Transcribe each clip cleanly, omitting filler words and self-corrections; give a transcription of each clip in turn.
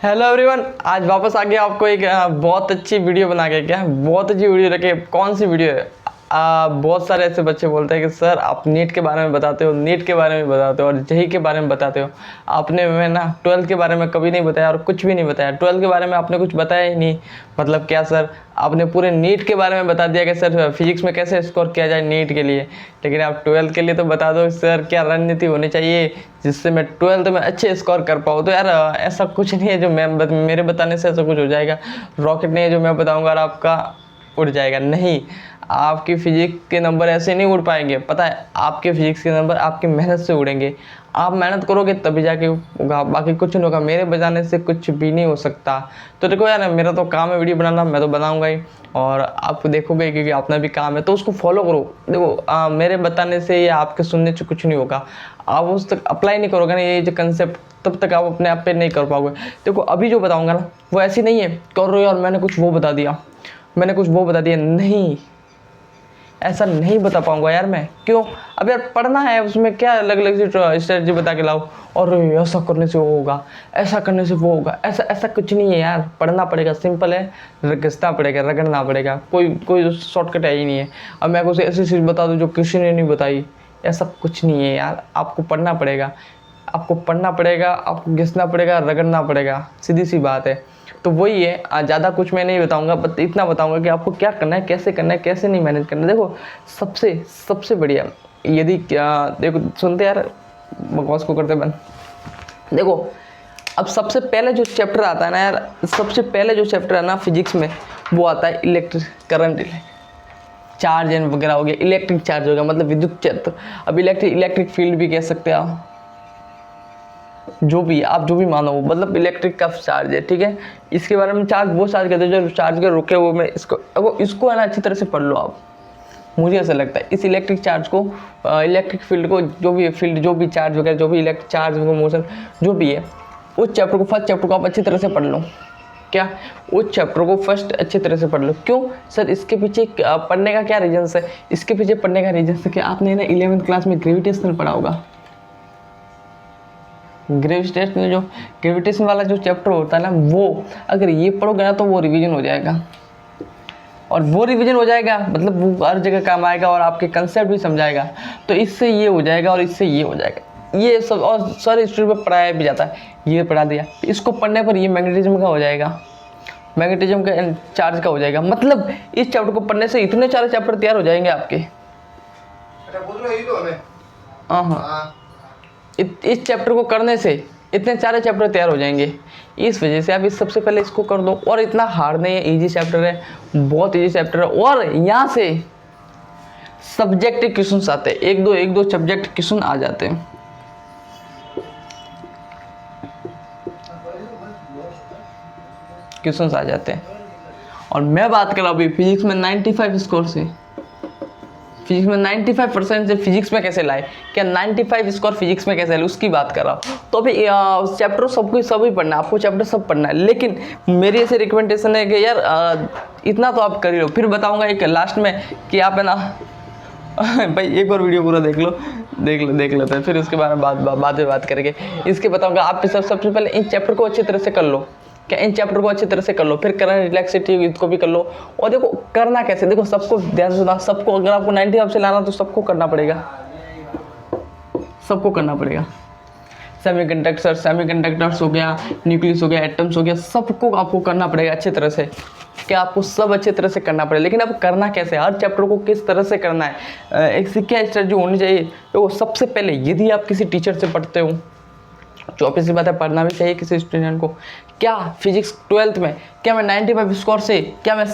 Hello everyone, आज वापस आ गया आपको एक बहुत अच्छी वीडियो बना के। क्या बहुत अच्छी वीडियो रखे। कौन सी वीडियो है? बहुत सारे ऐसे बच्चे बोलते हैं कि सर आप नीट के बारे में बताते हो, नीट के बारे में बताते हो और जेईई के बारे में बताते हो। आपने मैं ना 12th के बारे में कभी नहीं बताया और कुछ भी नहीं बताया। 12th के बारे में आपने कुछ बताया ही नहीं। मतलब क्या सर, आपने पूरे नीट के बारे में बता दिया कि सर फिजिक्स में कैसे स्कोर किया जाए नीट के लिए, लेकिन आप 12th के लिए तो बता दो सर क्या रणनीति होनी चाहिए जिससे मैं 12th में अच्छे स्कोर कर पाऊँ। तो यार ऐसा कुछ नहीं है जो मेरे बताने से ऐसा कुछ हो जाएगा। रॉकेट नहीं है जो मैं बताऊँगा और आपका उड़ जाएगा। नहीं, आपकी फिजिक्स के नंबर ऐसे नहीं उड़ पाएंगे। पता है, आपके फिजिक्स के नंबर आपकी मेहनत से उड़ेंगे। आप मेहनत करोगे तभी जाके होगा, बाकी कुछ नहीं होगा। मेरे बजाने से कुछ भी नहीं हो सकता। तो देखो यार, मेरा तो काम है वीडियो बनाना, मैं तो बनाऊंगा ही और आप देखोगे क्योंकि अपना भी काम है तो उसको फॉलो करो। देखो मेरे बताने से या आपके सुनने से कुछ नहीं होगा। आप उस तक अप्लाई नहीं करोगे ना ये जो कंसेप्ट, तब तक आप अपने आप पे नहीं कर पाओगे। देखो अभी जो बताऊंगा ना वो ऐसी नहीं है कर रहे हो यार मैंने कुछ वो बता दिया, मैंने कुछ वो बता दिया। नहीं, ऐसा नहीं बता पाऊंगा यार मैं। क्यों? अब यार पढ़ना है, उसमें क्या अलग अलग स्ट्रेटजी बता के लाओ और ऐसा करने से वो होगा, ऐसा करने से वो होगा। ऐसा ऐसा कुछ नहीं है यार। पढ़ना पड़ेगा, सिंपल है। घिसना पड़ेगा, रगड़ना पड़ेगा। कोई शॉर्टकट है ही नहीं है। अब मैं कुछ ऐसी चीज़ बता दूँ जो किसी ने नहीं बताई, ऐसा कुछ नहीं है यार। आपको पढ़ना पड़ेगा, आपको पढ़ना पड़ेगा, आपको घिसना पड़ेगा, रगड़ना पड़ेगा। सीधी सी बात है। तो वही है, ज़्यादा कुछ मैं नहीं बताऊंगा, बस इतना बताऊंगा कि आपको क्या करना है, कैसे करना है, कैसे नहीं मैनेज करना है। देखो सबसे बढ़िया यदि क्या, देखो सुनते यार, बकवास को करते बंद। देखो अब सबसे पहले जो चैप्टर आता है ना यार, सबसे पहले जो चैप्टर है ना फिजिक्स में, वो आता है इलेक्ट्रिक करंट, चार्ज एंड वगैरह हो गया। इलेक्ट्रिक चार्ज हो गया मतलब विद्युत क्षेत्र। अब इलेक्ट्रिक फील्ड भी कह सकते हैं आप, जो भी आप जो भी मानो, मतलब इलेक्ट्रिक का चार्ज है, ठीक है। इसके बारे में चार्ज वो चार्ज कहते हैं जो चार्ज के रुके हुए में इसको है ना अच्छी तरह से पढ़ लो आप। मुझे ऐसा लगता है इस इलेक्ट्रिक चार्ज को, इलेक्ट्रिक फील्ड को, जो भी फील्ड, जो भी चार्ज वगैरह, जो भी इलेक्ट्रिक चार्ज मोशन जो भी है, उस चैप्टर को, फर्स्ट चैप्टर को आप अच्छी तरह से पढ़ लो। क्या? उस चैप्टर को फर्स्ट अच्छी तरह से पढ़ लो। क्यों सर? इसके पीछे पढ़ने का क्या रीजन है? इसके पीछे पढ़ने का रीजन है कि आपने ना 11th क्लास में ग्रेविटेशनल पढ़ा होगा। ग्रेविटेशन वाला जो चैप्टर होता है ना, वो अगर ये पढ़ोगे ना तो वो रिवीजन हो जाएगा। और वो रिवीजन हो जाएगा मतलब वो हर जगह काम आएगा और आपके कंसेप्ट भी समझाएगा। तो इससे ये हो जाएगा और इससे ये हो जाएगा। ये सब और सारे स्टूडेंट में पढ़ाया भी जाता है, ये पढ़ा दिया। इसको पढ़ने पर ये मैग्नेटिज्म का हो जाएगा, मैग्नेटिज्म का चार्ज का हो जाएगा। मतलब इस चैप्टर को पढ़ने से इतने सारे चैप्टर तैयार हो जाएंगे आपके। हाँ, इस चैप्टर को करने से इतने सारे चैप्टर तैयार हो जाएंगे। इस वजह से आप इस सबसे पहले इसको कर दो। और इतना हार्ड नहीं है, इजी चैप्टर है, बहुत इजी चैप्टर है। और यहाँ से सब्जेक्टिव क्वेश्चंस आते हैं, एक दो सब्जेक्ट क्वेश्चन आ जाते हैं। क्वेश्चंस आ जाते हैं। और मैं बात कर रहा हूँ अभी फिजिक्स में 95 स्कोर से। फिजिक्स में 95% से फिजिक्स में कैसे लाए, क्या 95 स्कोर फिजिक्स में कैसे लाए, उसकी बात कर रहा हूँ। तो अभी चैप्टर सभी पढ़ना है, आपको चैप्टर सब पढ़ना है। लेकिन मेरी ऐसी रिकमेंडेशन है कि यार इतना तो आप कर ही लो। फिर बताऊंगा एक लास्ट में कि आप है ना भाई एक और वीडियो पूरा देख लेते हैं, फिर उसके बारे में बाद में बात करेंगे। इसके बताऊंगा आप सबसे पहले इन चैप्टर को अच्छी तरह से कर लो। क्या? इन चैप्टर को अच्छी तरह से कर लो, फिर करंट रिलैक्सिटी इसको भी कर लो। और देखो करना कैसे, देखो सबको ध्यान से सुना, सबको अगर आपको 95 से लाना तो सबको करना पड़ेगा, सबको करना पड़ेगा। सेमीकंडक्टर्स हो गया, न्यूक्लियस हो गया, एटम्स हो गया, सबको आपको करना पड़ेगा अच्छी तरह से। क्या? आपको सब अच्छी तरह से करना पड़ेगा। लेकिन अब करना कैसे, हर चैप्टर को किस तरह से करना है, एक क्या स्ट्रेटजी होनी चाहिए। तो सबसे पहले यदि आप किसी टीचर से पढ़ते हो, जो ऑब्वियस सी बात है पढ़ना भी चाहिए किसी स्टूडेंट को। क्या फिजिक्स 12th में क्या मैं 95 स्कोर से क्या मैं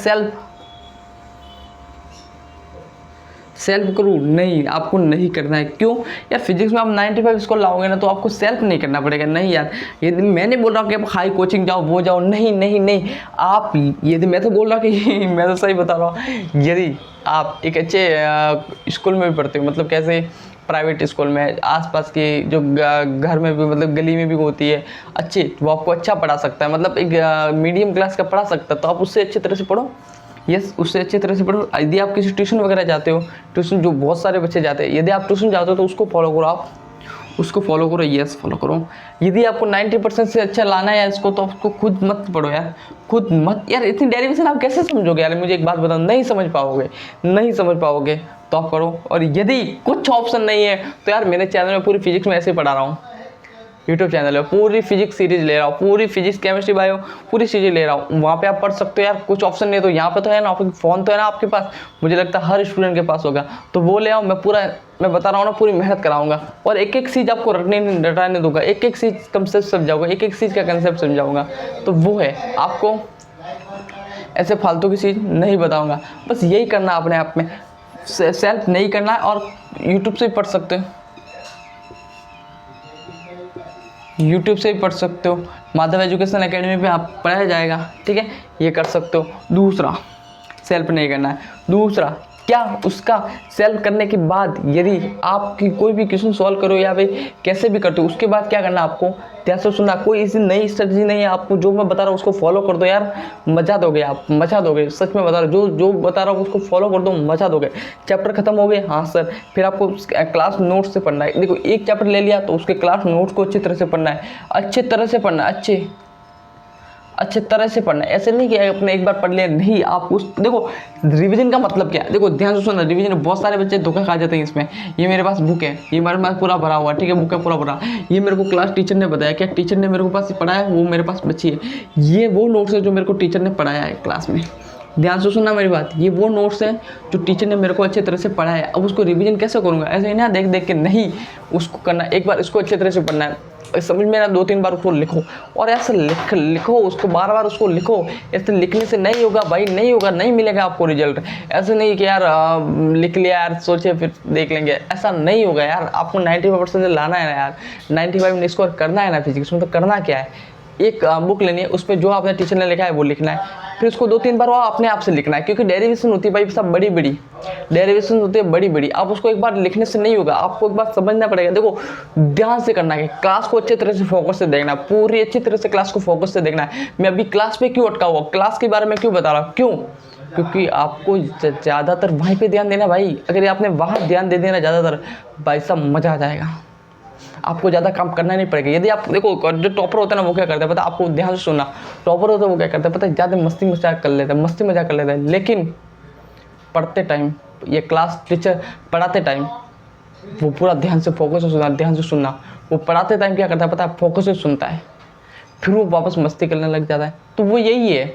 सेल्फ करूँ? नहीं, आपको नहीं करना है। क्यों यार? फिजिक्स में आप 95 स्कोर लाओगे ना तो आपको सेल्फ नहीं करना पड़ेगा। नहीं यार, यदि मैं नहीं बोल रहा कि आप हाई कोचिंग जाओ, वो जाओ, नहीं। आप यदि, मैं तो बोल रहा कि मैं तो सही बता रहा हूँ, यदि आप एक अच्छे स्कूल में भी पढ़ते हो, मतलब कैसे, प्राइवेट स्कूल में, आसपास के जो घर में भी, मतलब गली में भी होती है अच्छी, वो आपको अच्छा पढ़ा सकता है, मतलब एक मीडियम क्लास का पढ़ा सकता है, तो आप उससे अच्छी तरह से पढ़ो। यस, उससे अच्छी तरह से पढ़ो। यदि आप किसी ट्यूशन वगैरह जाते हो, ट्यूशन जो बहुत सारे बच्चे जाते हैं, यदि आप ट्यूशन जाते हो तो उसको फॉलो करो आप। उसको फॉलो करो, यस फॉलो करो। यदि आपको 90% से अच्छा लाना है इसको तो आपको खुद मत पढ़ो यार, खुद मत यार। इतनी डेरिवेशन आप कैसे समझोगे यार, मुझे एक बात बताओ, नहीं समझ पाओगे, नहीं समझ पाओगे तो आप करो। और यदि कुछ ऑप्शन नहीं है तो यार मेरे चैनल में पूरी फिजिक्स में ऐसे ही पढ़ा रहा हूँ, यूट्यूब चैनल है, पूरी फिजिक्स सीरीज ले रहा हूँ, पूरी फिजिक्स केमिस्ट्री बायो पूरी चीज़ें ले रहा हूँ, वहाँ पे आप पढ़ सकते हो यार। कुछ ऑप्शन नहीं तो यहाँ पे तो है ना, आपके फ़ोन तो है ना आपके पास, मुझे लगता है हर स्टूडेंट के पास होगा, तो वो ले आओ। मैं बता रहा हूँ ना, पूरी मेहनत कराऊंगा और एक एक चीज़ आपको रटाने दूंगा, एक एक चीज़ कंसेप्ट समझाऊंगा, एक एक चीज़ का कंसेप्ट समझाऊंगा। तो वो है, आपको ऐसे फालतू की चीज़ नहीं बताऊंगा। बस यही करना अपने आप में, सेल्फ नहीं करना है। और यूट्यूब से ही पढ़ सकते हो, यूट्यूब से ही पढ़ सकते हो, माधव एजुकेशन एकेडमी पे आप पढ़ाया जाएगा, ठीक है, ये कर सकते हो। दूसरा, सेल्फ नहीं करना है। दूसरा क्या, उसका सेल्फ करने के बाद यदि आपकी कोई भी क्वेश्चन सॉल्व करो या भाई कैसे भी करते हो, उसके बाद क्या करना आपको, ध्यान से सुनना, कोई ऐसी नई स्ट्रेटजी नहीं है, आपको जो मैं बता रहा हूँ उसको फॉलो कर दो यार, मजा दोगे आप, मजा दोगे, सच में बता रहा हूँ, जो बता रहा हूँ उसको फॉलो कर दो, मजा दोगे। चैप्टर खत्म हो गए, हाँ सर, फिर आपको क्लास नोट्स से पढ़ना है। देखो एक चैप्टर ले लिया तो उसके क्लास नोट्स को अच्छी तरह से पढ़ना है, अच्छी तरह से पढ़ना है, अच्छे तरह से पढ़ना है। ऐसे नहीं कि अपने एक बार पढ़ लिया, नहीं, आप उस देखो रिवीजन का मतलब क्या है, देखो ध्यान से सुनना, रिवीजन बहुत सारे बच्चे धोखा खा जाते हैं इसमें। ये मेरे पास बुक है, ये मेरे पास पूरा भरा हुआ, ठीक है, बुक है पूरा भरा, ये मेरे को क्लास टीचर ने बताया, क्या टीचर ने मेरे को पास पढ़ाया, वो मेरे पास बची है, ये वो नोट्स है जो मेरे को टीचर ने पढ़ाया है क्लास में। ध्यान से सुनना मेरी बात, ये वो नोट्स हैं जो टीचर ने मेरे को अच्छे तरह से पढ़ाया है। अब उसको रिवीजन कैसे करूँगा, ऐसे ही ना देख देख के नहीं, उसको करना एक बार, इसको अच्छे तरह से पढ़ना है, समझ में ना, 2-3 बार उसको लिखो और ऐसे लिखो उसको, बार बार उसको लिखो। ऐसे लिखने से नहीं होगा भाई, नहीं होगा, नहीं मिलेगा आपको रिजल्ट। ऐसे नहीं कि यार लिख लिया यार, सोचे फिर देख लेंगे, ऐसा नहीं होगा यार। आपको 95% लाना है ना यार, 95 स्कोर करना है ना फिजिक्स में, तो करना क्या है, एक बुक लेनी है, उस पर जो आपने टीचर ने लिखा है वो लिखना है, फिर उसको 2-3 बार वो अपने आप से लिखना है, क्योंकि डेरिवेशन होती है भाई सब बड़ी बड़ी डेरिवेशन होती है, बड़ी बड़ी। आप उसको एक बार लिखने से नहीं होगा, आपको एक बार समझना पड़ेगा। देखो ध्यान से करना है, क्लास को अच्छे तरह से फोकस से देखना है, पूरी अच्छी तरह से क्लास को फोकस से देखना है। मैं अभी क्लास पे क्यों अटका हुआ, क्लास के बारे में क्यों बता रहा हूँ, क्यों, क्योंकि आपको ज़्यादातर वहीं पे ध्यान देना भाई। अगर आपने वहाँ ध्यान दे देना ज़्यादातर, भाई सब मज़ा आ जाएगा, आपको ज़्यादा काम करना नहीं पड़ेगा। यदि आप देखो, जो टॉपर होता है ना वो क्या करता है पता है, आपको ध्यान से सुनना, टॉपर होता है वो क्या करता है पता है, ज़्यादा मस्ती मजाक कर लेता है, मस्ती मजाक कर लेता है, लेकिन पढ़ते टाइम, ये क्लास टीचर पढ़ाते टाइम वो पूरा ध्यान से फोकस से सुनना, ध्यान से सुनना। वो पढ़ाते टाइम क्या करता है पता है, फोकस से सुनता है, फिर वो वापस मस्ती करने लग जाता है। तो वो यही है,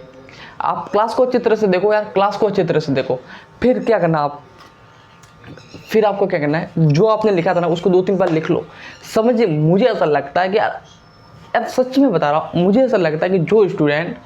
आप क्लास को अच्छी तरह से देखो यार, क्लास को अच्छी तरह से देखो। फिर क्या करना आप, फिर आपको क्या करना है, जो आपने लिखा था ना उसको 2-3 बार लिख लो। समझिए, मुझे ऐसा लगता है कि यार सच में बता रहा हूँ, मुझे ऐसा लगता है कि जो स्टूडेंट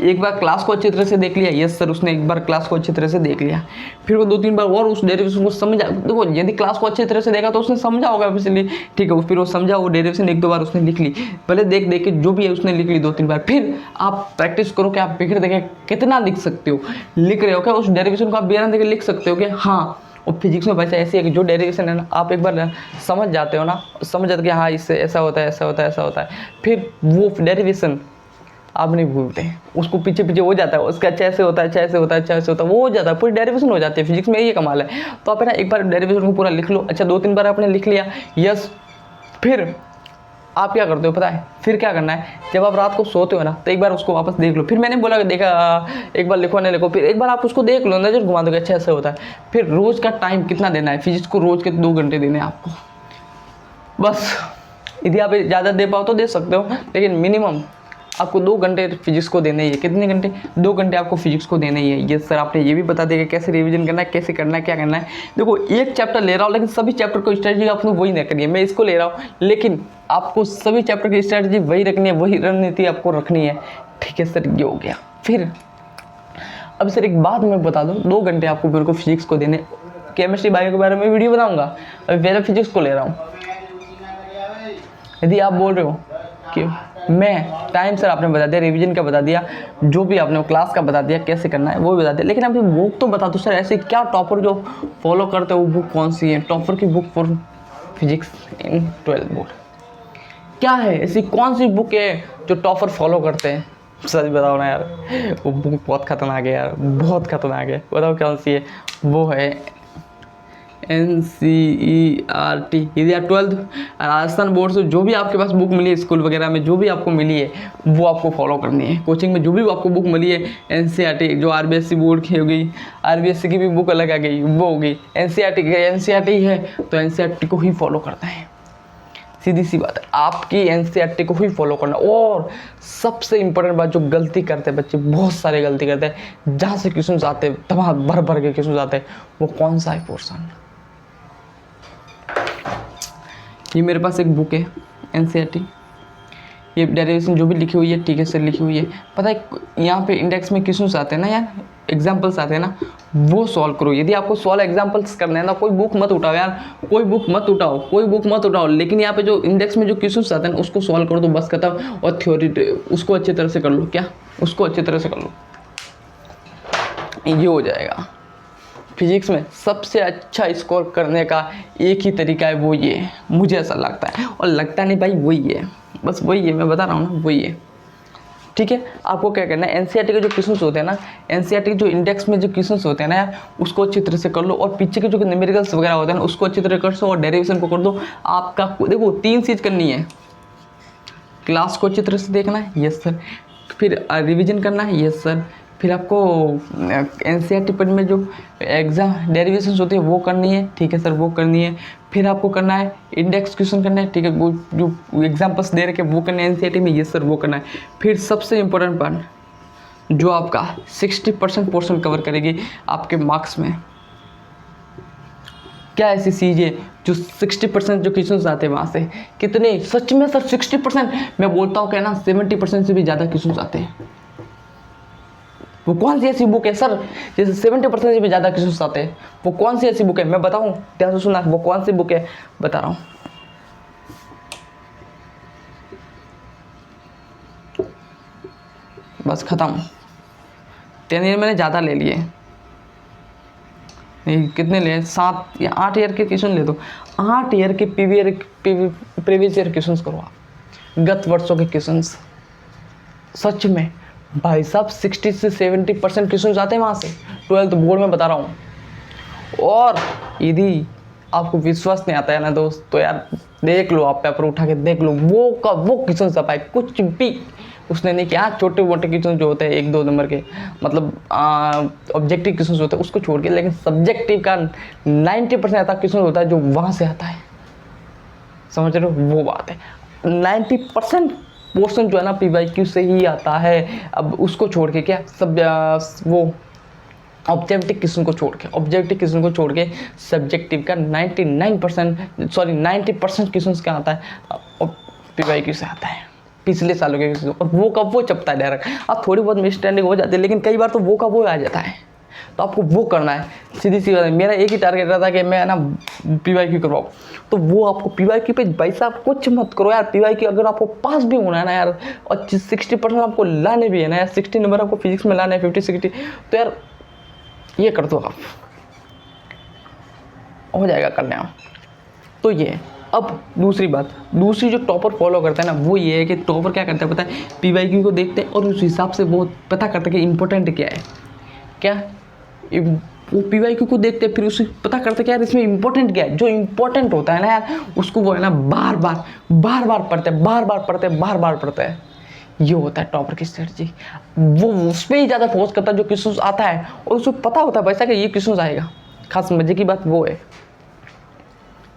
एक बार क्लास को अच्छी तरह से देख लिया, यस सर उसने एक बार क्लास को अच्छी तरह से देख लिया, फिर वो 2-3 बार और उस डेरिवेशन को समझा। देखो यदि क्लास को अच्छी तरह से देखा तो उसने समझा होगा इसलिए, ठीक है, फिर वो समझा, वो डेरिवेशन 1-2 बार उसने लिख ली, भले देख देख के जो भी है उसने लिख ली 2-3 बार। फिर आप प्रैक्टिस करो कि आप फिर देखें कितना लिख सकते हो, लिख रहे हो क्या उस डेरिवेशन को, आप बिना देखे लिख सकते हो कि हाँ। और फिजिक्स में बच्चा ऐसी है कि जो डेरिवेशन है ना, आप एक बार समझ जाते हो ना, समझ जाते कि हाँ इससे ऐसा होता है, ऐसा होता है, ऐसा होता है, फिर वो डेरिवेशन आप नहीं भूलते, उसको पीछे पीछे हो जाता है, उसका अच्छा ऐसे होता है, अच्छा ऐसे होता है, अच्छा ऐसे होता है, वो हो जाता है, पूरी डेरिवेशन हो जाती है। फिजिक्स में ये कमाल है। तो आप ना एक बार डेरिवेशन को पूरा लिख लो, अच्छा 2-3 बार आपने लिख लिया, यस, फिर आप क्या करते हो पता है, फिर क्या करना है, जब आप रात को सोते हो ना तो एक बार उसको वापस देख लो। फिर मैंने बोला कि देखा एक बार लिखो नहीं लिखो, फिर एक बार आप उसको देख लो, नज़र घुमा दोगे, अच्छा ऐसे होता है। फिर रोज़ का टाइम कितना देना है फिजिक्स को, रोज़ के 2 घंटे देने हैं आपको बस। यदि आप ज़्यादा दे पाओ तो दे सकते हो, लेकिन मिनिमम आपको 2 घंटे फिजिक्स को देने ही है। कितने घंटे, 2 घंटे आपको फिजिक्स को देने ही है। ये सर आपने ये भी बता दिया कि कैसे रिवीजन करना है, कैसे करना है, क्या करना है। देखो एक चैप्टर ले रहा हूँ, लेकिन सभी चैप्टर को स्ट्रेटजी आपको वही नहीं करनी है। मैं इसको ले रहा हूँ, लेकिन आपको सभी चैप्टर की स्ट्रेटजी वही रखनी है, वही रणनीति आपको रखनी है, ठीक है सर, ये हो गया। फिर अब सर एक बात मैं बता दूँ, 2 घंटे आपको मेरे को फिजिक्स को देने, केमिस्ट्री बायो के बारे में वीडियो बनाऊँगा, अभी पहले फिजिक्स को ले रहा हूँ। यदि आप बोल रहे हो कि मैं टाइम सर आपने बता दिया, रिवीजन का बता दिया, जो भी आपने क्लास का बता दिया, कैसे करना है वो भी बता दिया, लेकिन आप बुक तो बता दो सर, ऐसे क्या टॉपर जो फॉलो करते हो वो बुक कौन सी है, टॉपर की book for physics in 12th board क्या है, ऐसी कौन सी बुक है जो टॉपर फॉलो करते हैं? सच बताओ ना यार, वो बुक बहुत खतरनाक है यार, बहुत खतरनाक है। बताओ कौन सी है? वो है NCERT। यदि आप 12th राजस्थान बोर्ड से जो भी आपके पास बुक मिली है स्कूल वगैरह में, जो भी आपको मिली है वो आपको फॉलो करनी है। कोचिंग में जो भी आपको बुक मिली है NCERT, जो RBSC बोर्ड की हो गई, RBSC की भी बुक अलग आ गई, वो होगी NCERT है तो NCERT को ही फॉलो करना है। सीधी सी बात है, आपकी NCERT को ही फॉलो करना। और सबसे इंपॉर्टेंट बात, जो गलती करते हैं बच्चे, बहुत सारे गलती करते हैं, जहाँ से क्वेश्चन आते हैं तमाम भर भर के क्वेश्चन आते हैं, वो कौन सा है पोर्शन। ये मेरे पास एक बुक है NCERT, ये डेरिवेशन जो भी लिखी हुई है ठीक है सर लिखी हुई है। पता है यहाँ पे इंडेक्स में क्वेश्चन आते हैं ना यार, एग्जाम्पल्स आते हैं ना, वो सॉल्व करो। यदि आपको सॉल्व एग्जाम्पल्स करने हैं ना, कोई बुक मत उठाओ यार, कोई बुक मत उठाओ, लेकिन यहाँ पे जो इंडेक्स में जो क्वेश्चन आते हैं उसको सॉल्व करो तो बस खत्म। और थ्योरी उसको अच्छी तरह से कर लो, क्या उसको अच्छी तरह से कर लो, ये हो जाएगा। फिजिक्स में सबसे अच्छा स्कोर करने का एक ही तरीका है, वो ये है, मुझे ऐसा लगता है। और लगता नहीं भाई, वही है, बस वही है, मैं बता रहा हूँ ना, वही है। ठीक है, आपको क्या करना है, NCERT के जो क्वेश्चन होते हैं ना, NCERT के जो इंडेक्स में जो क्वेश्चन होते हैं ना यार, उसको अच्छी तरह से कर लो। और पीछे के जो न्यूमेरिकल्स वगैरह होते हैं ना, उसको अच्छी तरह कर दो और डेरिवेशन को कर दो। आपका देखो 3 चीज़ करनी है, क्लास को अच्छी तरह से देखना है, यस सर, फिर रिविजन करना है, यस सर, फिर आपको NCERT पर में जो एग्जाम डेरिवेशंस होती है वो करनी है, ठीक है सर वो करनी है। फिर आपको करना है इंडेक्स क्वेश्चन करना है, ठीक है, वो जो एग्जाम्पल्स दे रखे वो करना है NCERT में, ये सर वो करना है। फिर सबसे इम्पोर्टेंट पार्ट जो आपका 60% पोर्शन कवर करेगी आपके मार्क्स में, क्या ऐसी चीज़ है जो 60% जो क्वेश्चन आते हैं वहाँ से, कितने सच में सर 60%, मैं बोलता हूँ क्या ना 70% से भी ज़्यादा क्वेश्चन आते हैं। वो कौन सी ऐसी बुक है सर जैसे 70% से भी ज़्यादा क्वेश्चन आते हैं, वो कौन सी ऐसी बुक है, मैं बताऊं, ध्यान से सुनना, वो कौन सी बुक है बता रहा हूँ। बस खत्म, 10 ईयर मैंने ज़्यादा ले लिए, नहीं कितने ले, 7 या 8 ईयर के क्वेश्चन ले दो, 8 ईयर के प्रीवियस ईयर क्वेश्चन करो आप, गत वर्षों के क्वेश्चन। सच में भाई साहब 60 से 70% क्वेश्चन आते हैं वहाँ से, 12th बोर्ड में बता रहा हूँ। और यदि आपको विश्वास नहीं आता है ना दोस्त, तो यार देख लो, आप पेपर उठा के देख लो, वो क्वेश्चन सब आए, कुछ भी उसने नहीं किया। छोटे मोटे क्वेश्चन जो होते हैं 1-2 नंबर के, मतलब ऑब्जेक्टिव क्वेश्चन होते हैं उसको छोड़ के, लेकिन सब्जेक्टिव का 90% ऐसा क्वेश्चन होता है जो वहाँ से आता है, समझ रहे हो, वो बात है। 90% पोर्शन जो है ना PYQ से ही आता है। अब उसको छोड़ के क्या सब वो ऑब्जेक्टिव क्वेश्चन को छोड़ के सब्जेक्टिव का 90% क्वेश्चन क्या आता है PYQ से आता है, पिछले सालों के क्वेश्चन। और वो कब वो चपता है डायरेक्ट, अब थोड़ी बहुत मिसअंडरस्टैंडिंग हो जाती है, लेकिन कई बार तो वो का वो आ जाता है। तो आपको वो करना है, सीधी सी बात है। मेरा एक ही टारगेट रहता है कि मैं ना PYQ करवाऊँ, तो वो आपको PYQ पे भाई साहब कुछ मत करो यार। PYQ अगर आपको पास भी होना है ना यार, और 60% आपको लाने भी है ना यार, 60 नंबर आपको फिजिक्स में लाने हैं, 50-60, तो यार ये कर दो, आप हो जाएगा करने आप। तो ये अब दूसरी बात, दूसरी जो टॉपर फॉलो करता है ना, वो ये है कि टॉपर क्या करता है पता है, PYQ को देखते हैं और उस हिसाब से वो पता करता है कि इम्पोर्टेंट क्या है, क्या वो PYQ को देखते हैं, फिर उसे पता करते क्या यार इसमें इंपॉर्टेंट क्या है। जो इंपॉर्टेंट होता है ना यार, उसको वो है ना बार बार पढ़ते हैं। ये होता है टॉपर की स्ट्रेटजी। वो उस पर ही ज़्यादा फोकस करता है जो क्वेश्चन आता है, और उसको पता होता है वैसा कि ये क्वेश्चन आएगा। खास मजे की बात वो है,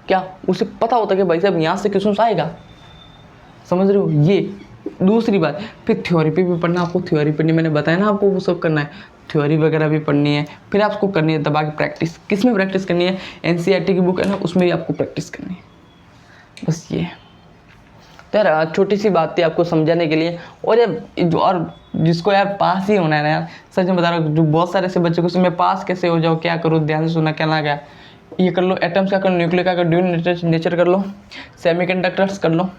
क्या उसे पता होता है कि भाई साहब यहाँ से क्वेश्चन आएगा, समझ रहे हो। ये दूसरी बात, फिर थ्योरी पे भी पढ़ना, आपको थ्योरी पढ़नी, मैंने बताया ना आपको वो सब करना है, थ्योरी वगैरह भी पढ़नी है। फिर आपको करनी है दबा की प्रैक्टिस। किस में प्रैक्टिस करनी है, NCERT की बुक है ना, उसमें भी आपको प्रैक्टिस करनी है, बस ये। तो यार छोटी सी बात थी आपको समझाने के लिए। और जिसको यार पास ही होना है ना यार, सच में बता रहा हूँ, जो बहुत सारे ऐसे बच्चे को मैं पास कैसे हो जाऊँ, क्या करूँ, ध्यान से सुना, क्या ना क्या, ये कर लो, एटम्स का कर लो, न्यूक्लियर का कर, ड्यूल नेचर कर लो, सेमीकंडक्टर्स कर लो,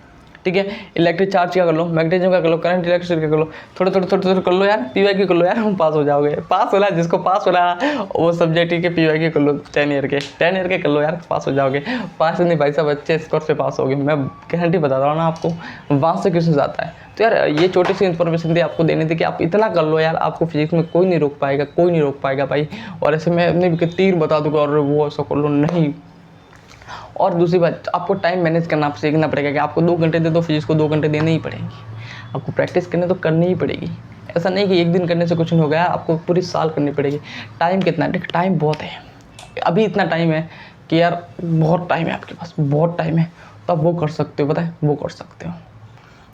ठीक है। इलेक्ट्रिक चार्ज का कर लो, मैग्नेटिज्म का कर लो, करंट इलेक्ट्रिसिटी का कर लो, थोड़े थोड़े कर लो यार, PYQ कर लो यार, हम पास हो जाओगे। पास हो रहा है, जिसको पास हो रहा है वो सब्जेक्ट के PYQ कर लो, 10 ईयर के कर लो यार, पास हो जाओगे। पास नहीं भाई साहब, अच्छे स्कोर से पास होगे, मैं गारंटी बता रहा हूँ ना आपको, वहाँ से क्वेश्चन आता है। तो यार ये छोटी सी इन्फॉर्मेशन थी आपको देनी थी कि आप इतना कर लो यार, आपको फिजिक्स में कोई नहीं रोक पाएगा, कोई नहीं रोक पाएगा भाई। और ऐसे मैं अपने भी तीर बता दूंगा और वो ऐसा कर लो नहीं। और दूसरी बात, आपको टाइम मैनेज करना सीखना पड़ेगा कि आपको 2 घंटे दे दो फिजिक्स को, 2 घंटे देने ही पड़ेंगे। आपको प्रैक्टिस करने तो करनी ही पड़ेगी, ऐसा नहीं कि एक दिन करने से कुछ नहीं हो गया, आपको पूरी साल करनी पड़ेगी। टाइम कितना है? देखिए टाइम बहुत है, अभी इतना टाइम है कि यार बहुत टाइम है आपके पास, बहुत टाइम है, तो आप वो कर सकते हो, पता है वो कर सकते हो।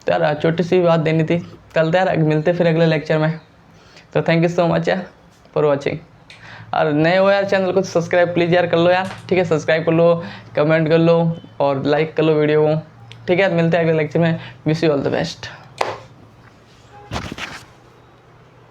तो यार छोटी सी बात देनी थी, चलते यार मिलते फिर अगले लेक्चर में। तो थैंक यू सो मच यार फॉर वॉचिंग। और नए हो यार चैनल को सब्सक्राइब प्लीज़ यार कर लो यार, ठीक है। सब्सक्राइब कर लो, कमेंट कर लो और लाइक कर लो वीडियो को, ठीक है। मिलते हैं अगले लेक्चर में। Wish you all the best.